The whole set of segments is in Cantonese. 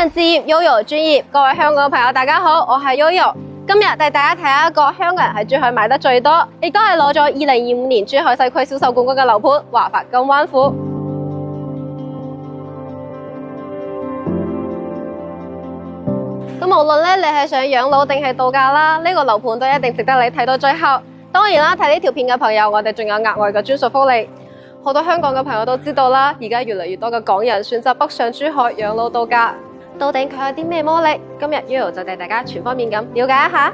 人置業，悠遊專業。各位香港朋友，大家好，我係悠遊。今日帶大家睇下一個香港人喺珠海買得最多，亦都係攞咗2025年珠海西區銷售冠軍嘅樓盤——華發金灣府。咁無論咧你係想養老定係度假啦，呢個樓盤都一定值得你睇到最後。當然啦，睇呢條片嘅朋友，我哋仲有額外嘅專屬福利。好多香港嘅朋友都知道啦，而家越嚟越多嘅港人選擇北上珠海養老度假，到底佢有啲咩魔力？今日 Yoyo 就帶大家全方面咁了解一下。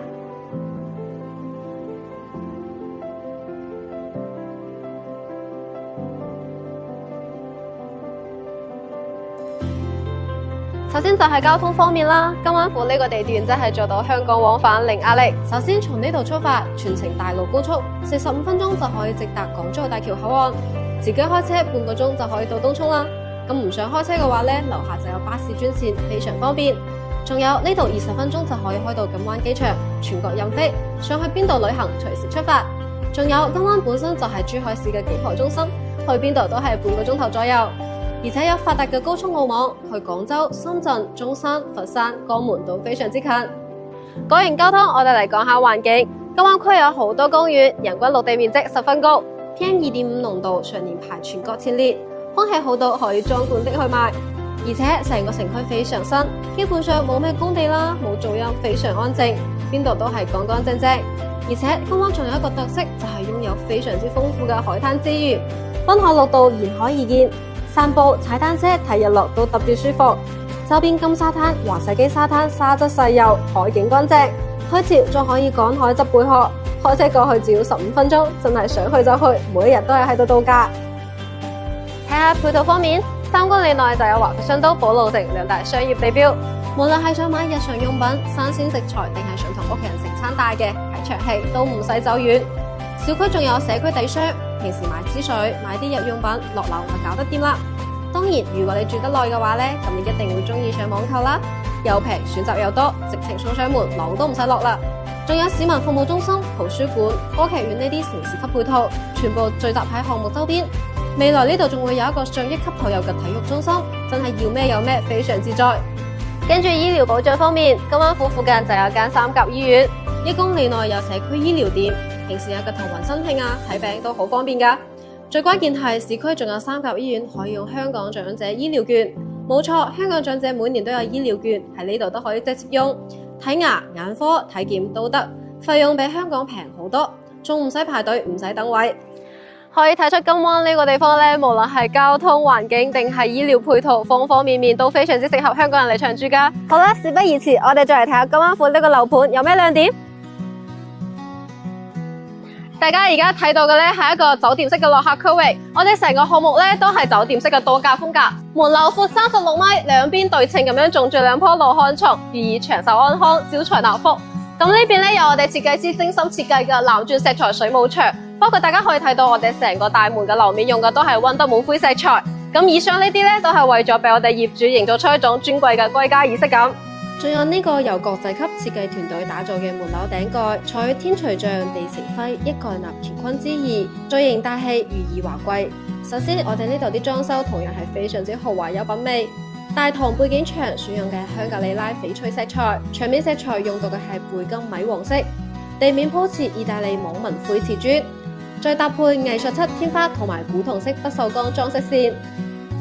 首先就係交通方面啦，金灣府呢個地段真係做到香港往返零壓力。首先從呢度出發，全程大路高速，45分鐘就可以直達港珠澳大橋口岸。自己開車半個鐘就可以到東涌啦。咁唔想開車嘅話呢，樓下就有巴士專線，非常方便。仲有呢度20分鐘就可以開到錦灣機場，全國任飛，想去邊度旅行隨時出發。仲有金灣本身就係珠海市嘅幾何中心，去邊度都係半個鐘頭左右，而且有發達嘅高速路網，去廣州、深圳、中山、佛山、江門都非常之近。講完交通，我哋嚟講下環境。金灣區有好多公園，人均陸地面積十分高。PM2.5濃度常年排全國前列，空氣好到可以裝罐的去賣，而且成個城區非常新，基本上冇咩工地啦，冇噪音，非常安靜，邊度都係乾乾淨淨。而且金灣仲有一個特色，就係擁有非常之豐富嘅海灘資源，濱海綠道沿海而建，散步、踩單車、睇日落都特別舒服。周邊金沙灘、華世基沙灘沙質細幼，海景乾淨，退潮仲可以趕海執貝殼。開車過去只要15分鐘，真係想去就去，每一日都係喺度度假。睇下配套方面，3公里內就有華發商都、寶路城兩大商業地標。無論係想買日常用品、新鮮食材，定係想同屋企人食餐大嘅睇場戲，都唔使走遠。小區仲有社區底商，平時買支水、買啲日用品，落樓就搞得掂啦。當然，如果你住得耐嘅話呢，咁你一定會中意上網購啦，又平選擇又多，直情送上門，樓都唔使落啦。仲有市民服務中心、圖書館、歌劇院呢啲城市級配套，全部聚集喺項目周邊。未來呢度仲會有一個上億級投入嘅體育中心，真係要咩有咩，非常自在。跟住醫療保障方面，金灣府附近就有間3甲醫院，1公里內有社區醫療店，平時有個頭暈身㷫啊、睇病都好方便㗎。最關鍵係市區仲有3甲醫院可以用香港長者醫療券，冇錯，香港長者每年都有醫療券，喺呢度都可以直接用。睇牙、眼科、體檢都得，費用比香港平好多，仲唔使排隊，唔使等位。可以睇出金灣呢個地方咧，無論係交通環境定係醫療配套，方方面面都非常之適合香港人嚟長住㗎。好啦，事不宜遲，我哋再嚟睇下金灣府呢個樓盤有咩亮點。大家而家睇到嘅咧係一個酒店式嘅落客區域，我哋成個項目咧都係酒店式嘅度假風格。門樓闊36米，兩邊對稱咁樣種住2棵羅漢松，寓意長壽安康、招財納福。咁呢邊咧有我哋設計師精心設計嘅藍鑽石材水舞牆，包括大家可以睇到我哋成個大門嘅樓面用嘅都係溫德姆灰石材。咁以上呢啲咧都係為咗俾我哋業主營造出一種尊貴嘅歸家儀式感。仲有呢個由國際級設計團隊打造嘅門樓頂蓋，採天隨象、地成輝、一概納乾坤之意，造型大氣，寓意華貴。首先，我哋呢度啲裝修同樣係非常之豪華有品味。大堂背景牆選用嘅香格里拉翡翠石材，牆面石材用到嘅係貝金米黃色，地面鋪設意大利網紋灰瓷磚，再搭配藝術漆天花同埋古銅色不鏽鋼裝飾線，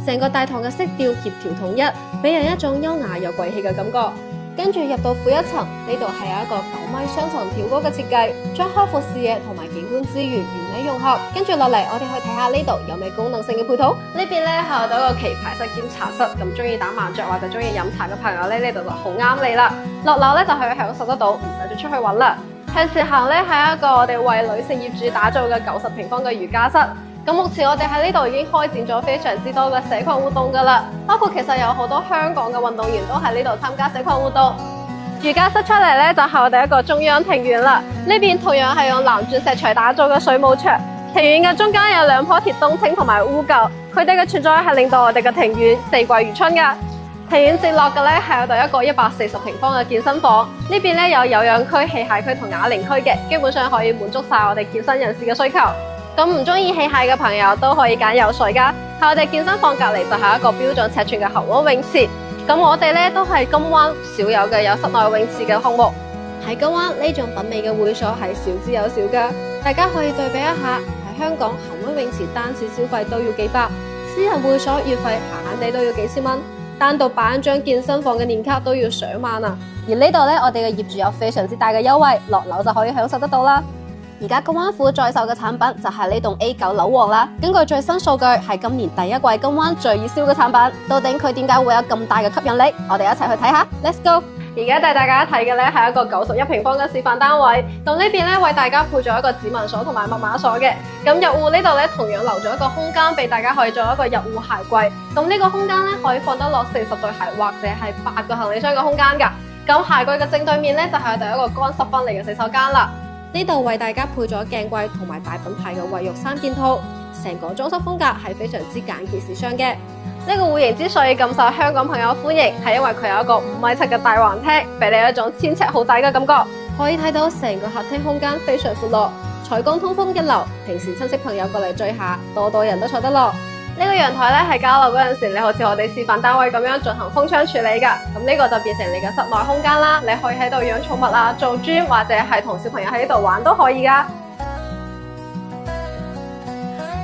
成個大堂嘅色調協調統一，俾人一種優雅又貴氣嘅感覺。跟住入到負一層，呢度係有一個9米雙層挑高嘅設計，將開闊視野同埋景觀資源完美融合。跟住落嚟，我哋去睇下呢度有咩功能性嘅配套。呢邊咧係有到一個棋牌室兼茶室，咁中意打麻雀或者中意飲茶嘅朋友咧，呢度就好啱你啦。落樓咧就可以享受得到，唔使再出去揾啦。向前行咧係一個我哋為女性業主打造嘅90平方嘅瑜伽室。咁目前我哋喺呢度已經開展咗非常之多嘅社群活動㗎啦，包括其實有好多香港嘅運動員都喺呢度參加社群活動。瑜伽室出嚟咧就係我哋一個中央庭院啦，呢邊同樣係用藍鑽石材打造嘅水舞牆。庭院嘅中間有2棵鐵冬青同埋烏桕，佢哋嘅存在係令到我哋嘅庭院四季如春㗎。庭院接落嘅咧係有到一個140平方嘅健身房，呢邊咧有有氧區、器械區同啞鈴區嘅，基本上可以滿足晒我哋健身人士嘅需求。咁唔中意器械嘅朋友都可以揀游水㗎。喺我哋健身房隔離就係一個標準尺寸嘅恒溫泳池。咁我哋咧都係金灣少有嘅有室內泳池嘅項目。喺金灣呢種品味嘅會所係少之又少噶，大家可以對比一下。喺香港恒溫泳池單次消費都要幾百，私人會所月費閒閒地都要幾千蚊，單獨辦一張健身房嘅年卡都要上萬啊！而呢度咧，我哋嘅業主有非常之大嘅優惠，落樓就可以享受得到啦。而家金灣府在售嘅產品就係呢棟 A9 樓王啦。根據最新數據，係今年第一季金灣最熱銷嘅產品。到底佢點解會有咁大嘅吸引力？我哋一齊去睇下。Let's go！ 而家帶大家睇嘅咧係一個91平方嘅示範單位。咁呢邊咧為大家配咗一個指紋鎖同埋密碼鎖嘅。咁入戶呢度咧同樣留咗一個空間俾大家可以做一個入戶鞋櫃。咁呢個空間咧可以放得落40對鞋或者係8個行李箱嘅空間㗎。咁鞋櫃嘅正對面咧就係我哋一個乾濕分離嘅洗手間啦。呢度為大家配咗鏡櫃同埋大品牌嘅衛浴3件套，成個裝修風格係非常之簡潔時尚嘅。呢個戶型之所以咁受香港朋友歡迎，係因為佢有一個5米7嘅大橫廳，俾你一種千尺豪宅嘅感覺。可以睇到成個客廳空間非常闊落，採光通風一流，平時親戚朋友過嚟聚下，多人都坐得落。呢個陽台咧係交樓嗰陣時，你好似我哋示範單位咁樣進行封窗處理噶。咁呢個就變成你嘅室內空間啦，你可以喺度養寵物啊、做 gym 或者係同小朋友喺呢度玩都可以噶。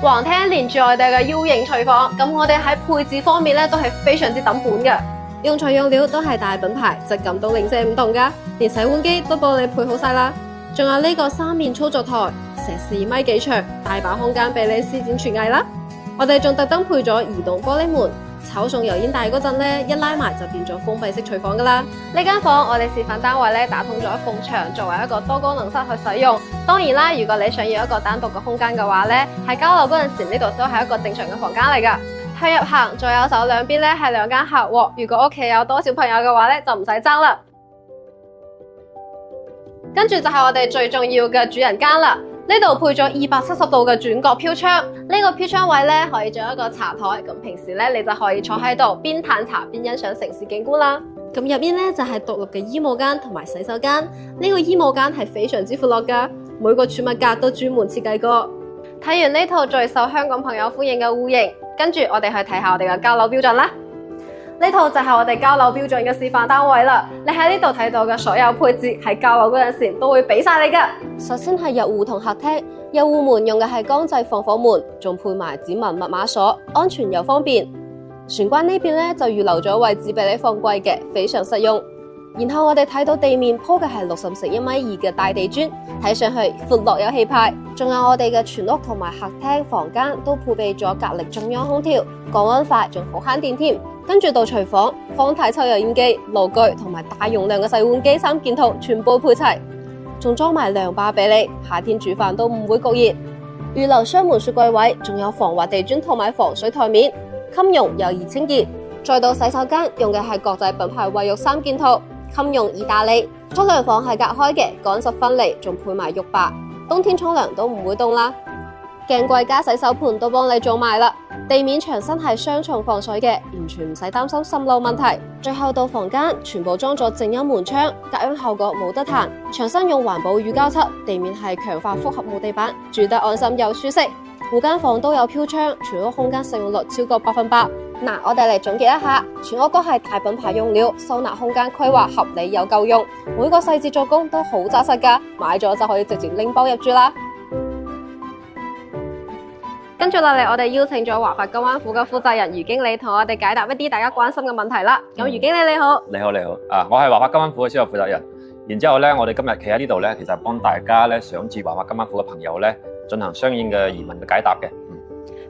橫廳連住我哋嘅 U 型廚房，咁我哋喺配置方面咧都係非常之抌本嘅，用材用料都係大品牌，質感都零舍唔同噶，連洗碗機都幫你配好晒啦。仲有呢個3面操作台，成4米幾長，大把空間俾你施展廚藝啦。我哋仲特登配咗移動玻璃門，炒餸油煙大嗰陣咧，一拉埋就變咗封閉式廚房噶啦。呢間房我哋示範單位咧打通咗一埲牆，作為一個多功能室去使用。當然啦，如果你想要一個單獨嘅空間嘅話咧，喺交樓嗰陣時呢度都係一個正常嘅房間嚟噶。向入行左右手兩邊咧係2間客臥，如果屋企有多小朋友嘅話咧就唔使爭啦。跟住就係我哋最重要嘅主人間啦。呢度配咗270度嘅轉角飄窗，呢個飄窗位咧可以做一個茶台，咁平時咧你就可以坐喺度邊嘆茶邊欣賞城市景觀啦。咁入面咧就係獨立嘅衣帽間同埋洗手間，呢個衣帽間係非常之闊落噶，每個儲物格都專門設計過。睇完呢套最受香港朋友歡迎嘅戶型，跟住我哋去睇下我哋嘅交樓標準啦。呢套就係我哋交樓標準嘅示範單位啦，你喺呢度睇到嘅所有配置喺交樓嗰陣時都會俾晒你噶。首先係入戶同客廳，入戶門用嘅係光製防火門，仲配埋指紋密碼鎖，安全又方便。玄關呢邊咧就預留咗位置俾你放櫃嘅，非常實用。然後我哋睇到地面鋪嘅係61.2米嘅大地磚，睇上去闊落有氣派。仲有我哋嘅全屋同埋客廳房間都配備咗格力中央空調，降溫快，仲好慳電添。跟住到廚房，方太抽油煙機、爐具同埋大容量嘅洗碗機3件套全部配齊，仲裝埋涼把俾你，夏天煮飯都唔會焗熱。預留雙門雪櫃位，仲有防滑地磚同埋防水台面，襟用又易清潔。再到洗手間，用嘅係國際品牌衛浴3件套，襟用意大利。沖涼房係隔開嘅，乾濕分離，仲配埋浴霸，冬天沖涼都唔會凍啦。鏡櫃加洗手盆都幫你做埋啦。地面牆身係雙重防水嘅，完全唔使擔心滲漏問題。最後到房間，全部裝咗靜音門窗，隔音效果冇得彈。牆身用環保乳膠漆，地面係強化複合木地板，住得安心又舒適。每間房都有飄窗，全屋空間使用率超過100%。嗱，我哋嚟總結一下，全屋都係大品牌用料，收納空間規劃合理又夠用，每個細節做工都好紮實㗎，買咗就可以直接拎包入住啦。跟住落嚟，我哋邀請咗華發金灣府嘅負責人余經理同我哋解答一啲大家關心嘅問題啦。咁余經理你好，你好，我係華發金灣府嘅銷售負責人。然之後咧，我哋今日企喺呢度咧，其實幫大家咧想住華發金灣府嘅朋友咧，進行相應嘅疑問嘅解答嘅。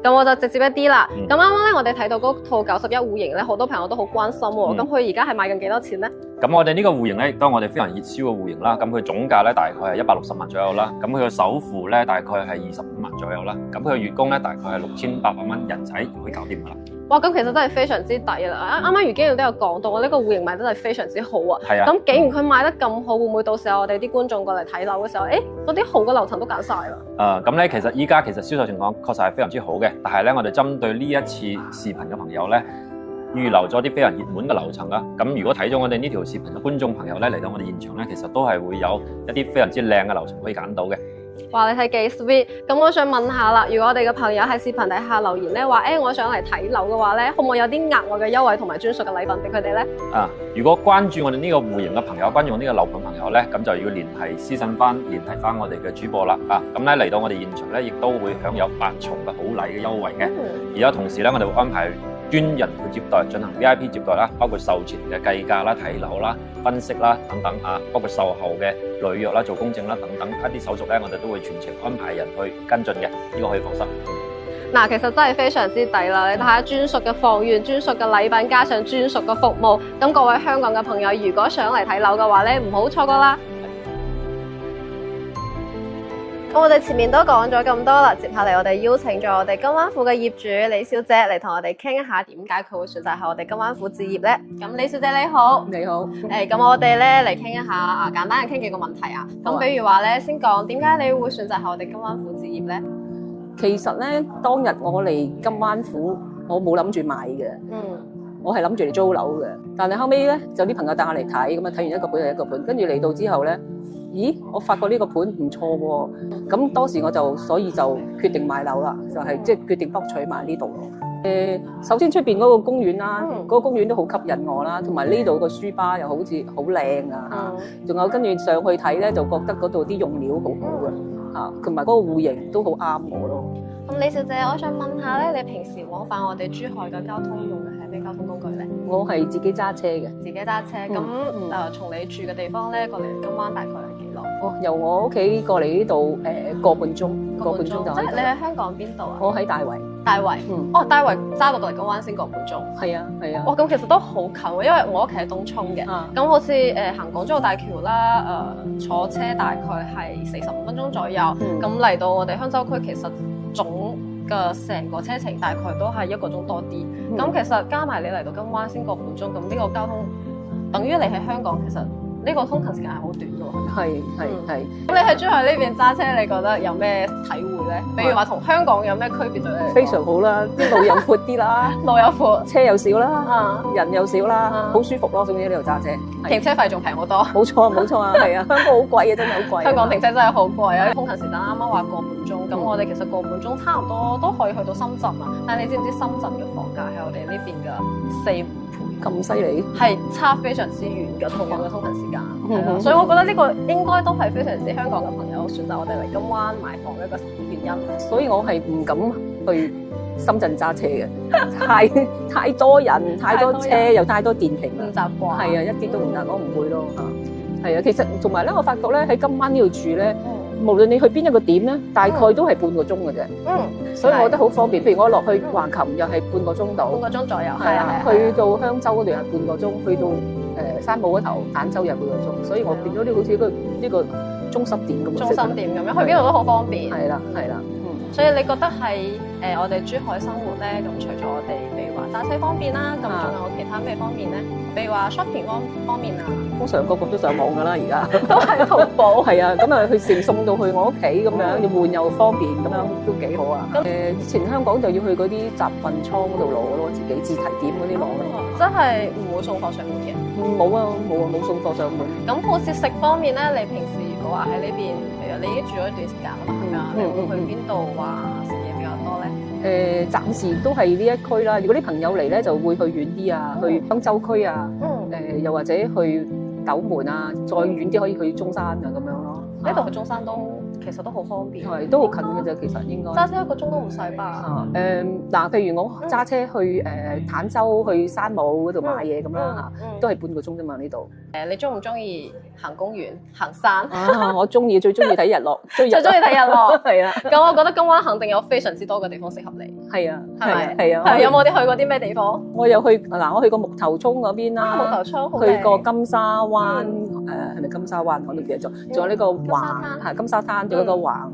咁我就直接一啲啦。咁啱啱咧，我哋睇到嗰套91戶型咧，好多朋友都好關心喎。咁佢而家係賣緊幾多錢咧？咁我哋呢個戶型咧，亦都係我哋非常熱銷嘅戶型啦。咁佢總價咧大概係160萬左右啦。咁佢嘅首付咧大概係25萬左右啦。咁佢嘅月供咧大概係6800蚊人仔可以搞掂噶啦。哇，咁其實真係非常之抵啦！啱啱余經理都有講到，我呢個戶型賣得真係非常之好啊。係啊。咁既然佢賣得咁好，會唔會到時候我哋啲觀眾過嚟睇樓嘅時候，嗰啲好嘅樓層都揀晒啦？咁咧，其實依家銷售情況確實係非常之好嘅。但係咧，我哋針對呢一次視頻嘅朋友咧，預留咗啲非常熱門嘅樓層啦。咁如果睇咗我哋呢條視頻嘅觀眾朋友咧，嚟到我哋現場咧，其實都係會有一啲非常之靚嘅樓層可以揀到嘅。哇！你睇幾 sweet。咁我想問下啦，如果我哋嘅朋友喺視頻底下留言咧，話我想嚟睇樓嘅話咧，可唔可以有啲額外嘅優惠同埋專屬嘅禮品俾佢哋咧？如果關注我哋呢個戶型嘅朋友，關注我呢個樓盤朋友咧，咁就要聯繫私信翻我哋嘅主播啦。咁咧嚟到我哋現場咧，亦都會享有8重嘅好禮嘅優惠嘅。而家同時咧，我哋會安排專人去接待，進行 VIP 接待啦，包括售前嘅計價啦、睇樓啦、分析啦等等包括售後嘅履約啦、做公證啦等等一啲手續咧，我哋都會全程安排人去跟進嘅，呢個可以放心。嗱，其實真係非常之抵啦！你睇下專屬嘅房源、專屬嘅禮品，加上專屬嘅服務，咁各位香港嘅朋友，如果想嚟睇樓嘅話咧，唔好錯過啦！咁我哋前面都講咗咁多啦，接下嚟我哋邀請咗我哋金灣府嘅業主李小姐嚟同我哋傾一下點解佢會選擇喺我哋金灣府置業咧？咁李小姐你好，你好。咁我哋咧嚟傾一下簡單嘅傾幾個問題啊。咁比如話咧，先講點解你會選擇喺我哋金灣府置業咧？其實咧，當日我嚟金灣府，我冇諗住買嘅，我係諗住嚟租樓嘅。但係後尾咧，就啲朋友帶我嚟睇，咁啊睇完一個盤就一個盤，跟住嚟到之後咧，咦，我發覺呢個盤唔錯喎。咁當時我所以就決定買樓啦，就係即係決定博取買呢度咯。首先出邊嗰個公園啦，嗰個公園都好吸引我啦，同埋呢度個書吧又好似好靚啊，仲有跟住上去睇咧，就覺得嗰度啲用料好好啊，同埋嗰個戶型都好啱我咯。咁李小姐，我想問下咧，你平時往返我哋珠海嘅交通用嘅係咩交通工具咧？我係自己揸車嘅。自己揸車，咁從你住嘅地方咧過嚟金灣大概係幾耐？由我屋企過嚟呢度個半鐘，個半鐘就。即係你喺香港邊度啊？我喺大圍。大圍，大圍揸到過嚟金灣先個半鐘。係啊。哇，咁其實都好近喎，因為我屋企喺東涌嘅。咁好似行港珠澳大橋啦，坐車大概係45分鐘左右。咁嚟到我哋香洲區，其實總嘅成個車程大概都係1個鐘多啲。咁其實加埋你嚟到金灣先個半鐘，咁呢個交通等於你喺香港其實呢個通勤時間係好短嘅喎。係。咁你喺珠海呢邊揸車，你覺得有咩體會咧？比如話同香港有咩區別對你嚟講？非常好啦，啲路又闊啲啦，路又闊，車又少啦，人又少啦，好舒服咯。總之呢度揸車，停車費仲平好多。冇錯啊，係啊，香港好貴啊，真係好貴。香港停車真係好貴啊！通勤時間啱啱話個半鐘，咁我哋其實個半鐘差唔多都可以去到深圳啊。但係你知唔知深圳嘅房價係我哋呢邊嘅4-5倍？咁犀利？係差非常之遠嘅同樣嘅通勤時間。所以我覺得呢個應該都係非常之香港嘅朋友選擇我哋嚟金灣買房嘅一個原因。所以我係唔敢去深圳揸車嘅，太多人、太多車，又太多電瓶啦。唔習慣。係啊，一啲都唔得，我唔會咯。係啊，其實同埋咧，我發覺咧喺金灣呢度住咧，無論你去邊一個點咧，大概都係半個鐘嘅啫。所以我覺得好方便。譬如我落去橫琴又係半個鐘度，半個鐘左右。係啊，去到香洲嗰度係半個鐘，去到山姆嗰頭坦洲又半個鐘，所以我變咗好似呢個中心點咁。中心點咁樣，去邊度都好方便。係啦。所以你覺得係我哋珠海生活咧，咁除咗我哋譬如話揸車方便啦，咁仲有其他咩方面咧？譬如話 shopping 方面啊，通常個個都上網㗎啦，而家都係淘寶。係啊，咁啊佢成送到去我屋企咁樣，要換又方便，咁樣都幾好啊。以前香港就要去嗰啲集運倉嗰度攞咯，自己自提點嗰啲攞咯。真係唔會送貨上門嘅？冇送貨上門。咁好似食方面咧，你平時如果話喺呢邊，譬如你已經住咗一段時間啦嘛，係咪啊？你會去邊度話食嘢比較多咧？暫時都係呢一區啦。如果啲朋友嚟咧，就會去遠啲啊，去香洲區啊，又或者去斗門啊，再遠啲可以去中山啊咁樣咯。呢度去中山其實都好方便，係都好近嘅啫。其實應該揸車1個鐘都唔使吧？嗱，譬如我揸車去坦洲去山姆嗰度買嘢咁啦嚇，都係半個鐘啫嘛呢度。你中唔中意行公園、行山？我中意，最中意睇日落，最中意睇日落。係啊，咁我覺得金灣肯定有非常之多嘅地方適合你。係啊，係咪？係啊。有冇啲去過啲咩地方？我有去我去過木頭涌嗰邊啦，木頭涌好去過金沙灣，係咪金沙灣？我都唔記得咗。仲有呢個金沙灘，仲有個橫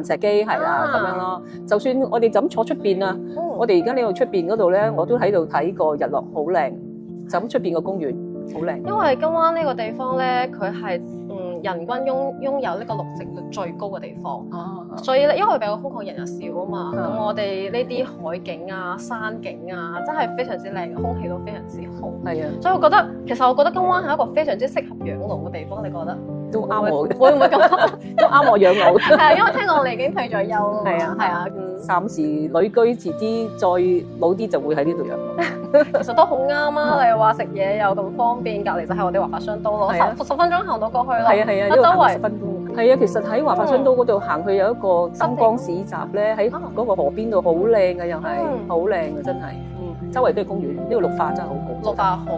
石基係啦咁樣咯。就算我哋就咁坐出邊啊，我哋而家呢度出邊嗰度咧，我都喺度睇過日落，好靚。就咁出邊個公園好靚。因為金灣呢個地方咧，佢係人均擁有呢個綠植率最高嘅地方。所以咧，因為比較空曠人又少啊嘛，咁我哋呢啲海景啊、山景啊，真係非常之靚，空氣都非常之好。係啊，所以我覺得金灣係一個非常之適合養老嘅地方。你覺得？都啱我嘅，會唔會咁？都啱我養老嘅。係啊，因為聽講你已經退咗休啦嘛。係啊係啊，暫時旅居，遲啲再老啲就會喺呢度養。其實都好啱啊！你話食嘢又咁方便，隔離就係我哋華發商都咯，係啊10分鐘行到過去咯。係啊係啊，周圍10分鐘。係啊，其實喺華發商都嗰度行去有一個金光市集咧，喺嗰個河邊度好靚嘅，又係好靚嘅，真係。周圍都係公園，呢個綠化真係好好。綠化好。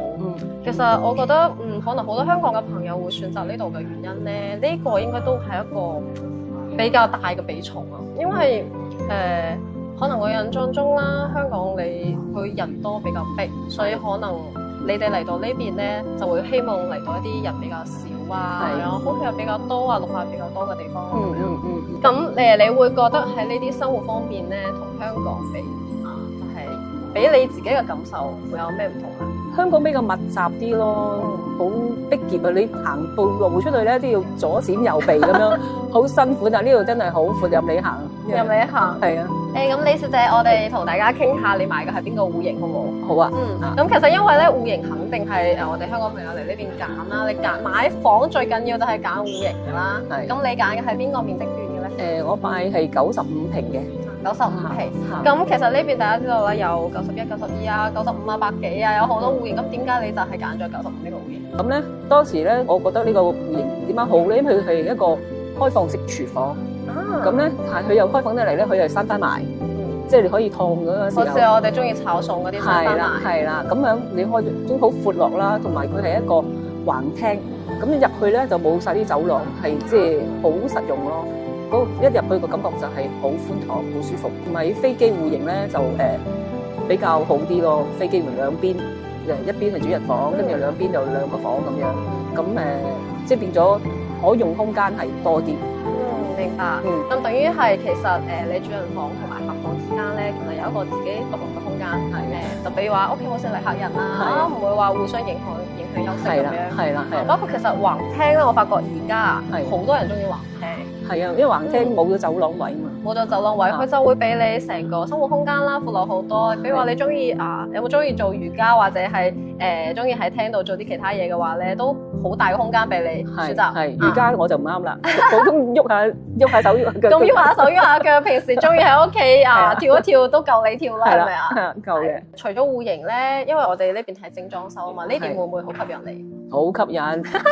其實我覺得可能好多香港嘅朋友會選擇呢度嘅原因咧，呢個應該都係一個比較大嘅比重啊，因為可能我印象中啦，香港佢人多比較逼，所以可能你哋嚟到呢邊咧，就會希望嚟到一啲人比較少啊，然後空氣又比較多啊，綠化比較多嘅地方。咁你會覺得喺呢啲生活方面咧，同香港比就係俾你自己嘅感受會有咩唔同啊？香港比較密集啲咯，好逼傑啊！你行步路出去咧都要左閃右避咁樣，好辛苦。但係呢度真係好闊，任你行，任你行。係啊。咁李小姐，我哋同大家傾下，你買嘅係邊個戶型好唔好？好啊。咁其實因為咧戶型肯定係我哋香港朋友嚟呢邊揀啦。你揀買房最緊要都係揀戶型㗎啦。係。咁你揀嘅係邊個面積段嘅咧？我買係95平嘅。95平。咁其實呢邊大家知道啦，有91、92啊、95啊、100幾啊，有好多戶型。咁點解你就係揀咗95呢個戶型？咁咧當時咧，我覺得呢個戶型點解好咧？因為佢係一個開放式廚房。咁咧，但係佢又開放得嚟咧，佢又閂翻埋，即係你可以燙嗰個時候。好似我哋中意炒餸嗰啲閂翻埋。係啦，咁樣你開都好闊落啦，同埋佢係一個橫廳。咁你入去咧就冇晒啲走廊，係即係好實用咯。一入去個感覺就係好寬敞、好舒服。同埋飛機戶型咧就比較好啲咯。飛機門兩邊一邊係主人房，跟住兩邊就2個房咁樣。咁即係變咗可用空間係多啲。明白。咁等於係其實你主人房同埋客房之間咧，其實有一個自己獨立嘅空間。就比如話屋企好少嚟客人啦，唔會話互相影響休息咁樣。係啦。包括其實橫廳咧，我發覺而家好多人中意橫廳。係啊，因為橫廳冇咗走廊位嘛。冇咗走廊位，佢就會俾你成個生活空間啦，闊落好多。比如話你中意有冇中意做瑜伽或者係中意喺廳度做啲其他嘢嘅話咧，都好大嘅空間俾你選擇。係瑜伽我就唔啱啦，普通喐下手喐下腳。咁喐下手喐下腳，平時中意喺屋企跳一跳都夠你跳啦，係咪啊？夠嘅。除咗戶型咧，因為我哋呢邊係精裝修啊嘛，呢邊會唔會好吸引你？好吸引，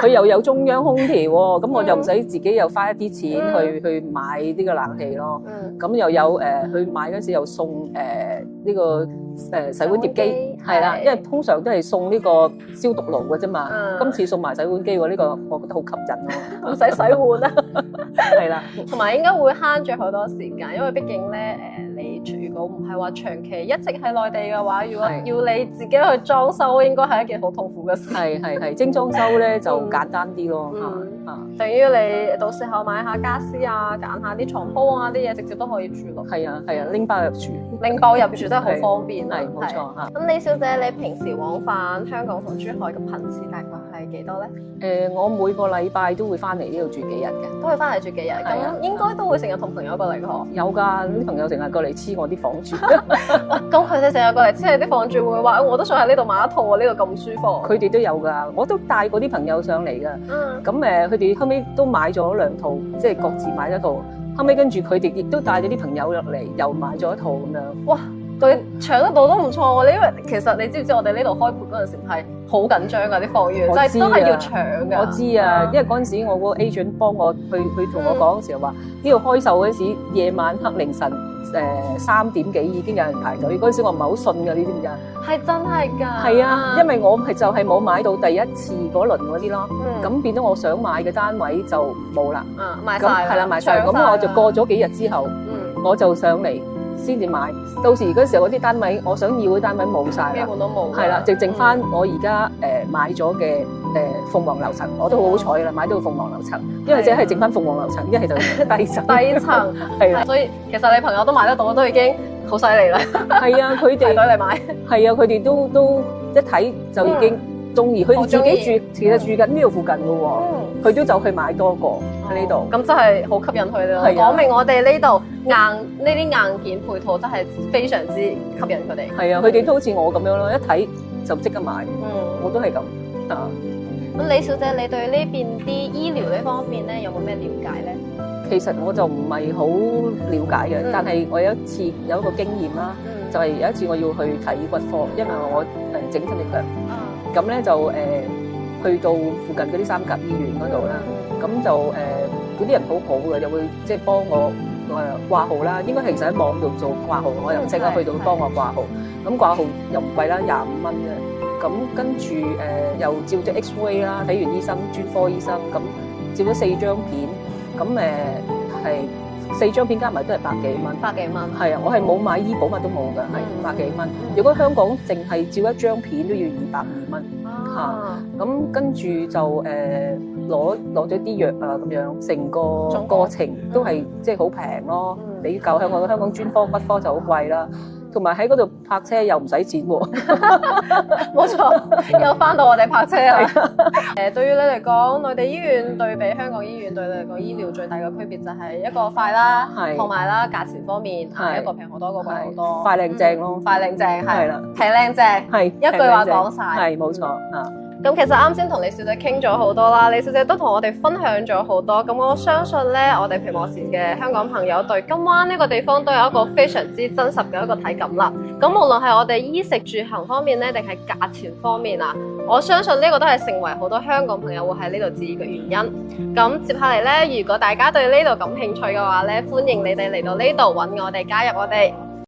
佢又有中央空調喎，咁我就唔使自己又花一啲錢去買呢個冷氣咯。咁又有去買嗰時又送呢個洗碗碟機，係啦，因為通常都係送呢個消毒爐嘅啫嘛。今次送埋洗碗機喎，呢個我覺得好吸引咯，唔使洗碗啦。係啦，同埋應該會慳咗好多時間，因為畢竟咧你如果唔係話長期一直喺內地嘅話，如果要你自己去裝修，應該係一件好痛苦嘅事。係精裝修咧就簡單啲咯。等於你到時候買下家私啊，揀下啲床鋪啊啲嘢，直接都可以住咯。係啊，拎包入住，拎包入住真係好方便。係冇錯嚇。咁李小姐，你平時往返香港同珠海嘅頻次大概係幾多咧？我每個禮拜都會翻嚟呢度住幾日嘅，都會翻嚟住幾日。咁應該都會成日同朋友過嚟嘅嗬？有㗎，啲朋友成日過嚟黐我啲房住。咁佢哋成日過嚟黐你啲房住，會唔會話我都想喺呢度買一套喎？呢度咁舒服。佢哋都有㗎，我都帶過啲朋友上嚟㗎。咁佢哋後尾都買咗2套，即係各自買一套。後尾跟住佢哋亦都帶咗啲朋友入嚟，又買咗一套咁樣。哇！對，搶得到都唔錯喎。因為其實你知唔知我哋呢度開盤嗰陣時係好緊張㗎，啲房源，即係都係要搶㗎。我知啊，因為嗰陣時我個 agent 幫我去同我講嘅時候話，呢度開售嗰陣時夜晚黑凌晨3點幾已經有人排隊。嗰陣時我唔係好信㗎，你知唔知啊？係真係㗎。係啊，因為我就係冇買到第一次嗰輪嗰啲咯。咁變咗我想買嘅單位就冇啦。賣曬啦。係啦，賣曬。咁我就過咗幾日之後，我就上嚟先至買。到時嗰時候嗰啲單位，我想要嘅單位冇曬啦，基本都冇。係啦，就剩翻我而家買咗嘅鳳凰樓層，我都好好彩啦，買到個鳳凰樓層，因為即係剩翻鳳凰樓層，一係就低層。低層係啦，所以其實你朋友都買得到，都已經好犀利啦。係啊，佢哋排隊嚟買。係啊，佢哋都一睇就已經中意，佢哋自己住，其實住緊呢度附近嘅喎，佢都走去買多個喺呢度。咁真係好吸引佢哋咯。講明我哋呢度呢啲硬件配套真係非常之吸引佢哋。係啊，佢哋都好似我咁樣咯，一睇就即刻買。我都係咁啊。咁咁李小姐，你對呢邊啲醫療呢方面咧有冇咩了解咧？其實我就唔係好了解嘅，但係我有一次有一個經驗啦，就係有一次我要去睇骨科，因為我整親隻腳，咁咧就去到附近嗰啲三甲醫院嗰度啦，咁就嗰啲人好好嘅，就會即係幫我掛號啦。應該其實喺網度做掛號，我又即刻去到幫我掛號。咁掛號又唔貴啦，25蚊嘅。咁跟住又照咗 X-ray 啦，睇完醫生專科醫生，咁照咗4張片，咁係4張片加埋都係百幾蚊。百幾蚊。係啊，我係冇買醫保，乜都冇㗎，係百幾蚊。如果香港淨係照一張片都要220蚊。咁跟住就攞咗啲藥啊咁樣，成個過程都係即係好平咯，比較香港專科骨科就好貴啦，同埋喺嗰度泊車又唔使錢喎。冇錯，又翻到我哋泊車啦。對於你嚟講，內地醫院對比香港醫院對你嚟講，醫療最大嘅區別就係一個快啦，同埋啦價錢方面，一個平好多，一個貴好多。快靚正咯，快靚正係啦，平靚正係一句話講晒，係冇錯啊。咁其實啱先同李小姐傾咗好多啦，李小姐都同我哋分享咗好多。咁我相信咧，我哋屏幕前嘅香港朋友對金灣呢個地方都有一個非常之真實嘅一個體感啦。咁無論係我哋衣食住行方面咧，定係價錢方面啊，我相信呢個都係成為好多香港朋友會喺呢度置業嘅原因。咁接下嚟咧，如果大家對呢度感興趣嘅話咧，歡迎你哋嚟到呢度揾我哋，加入我哋。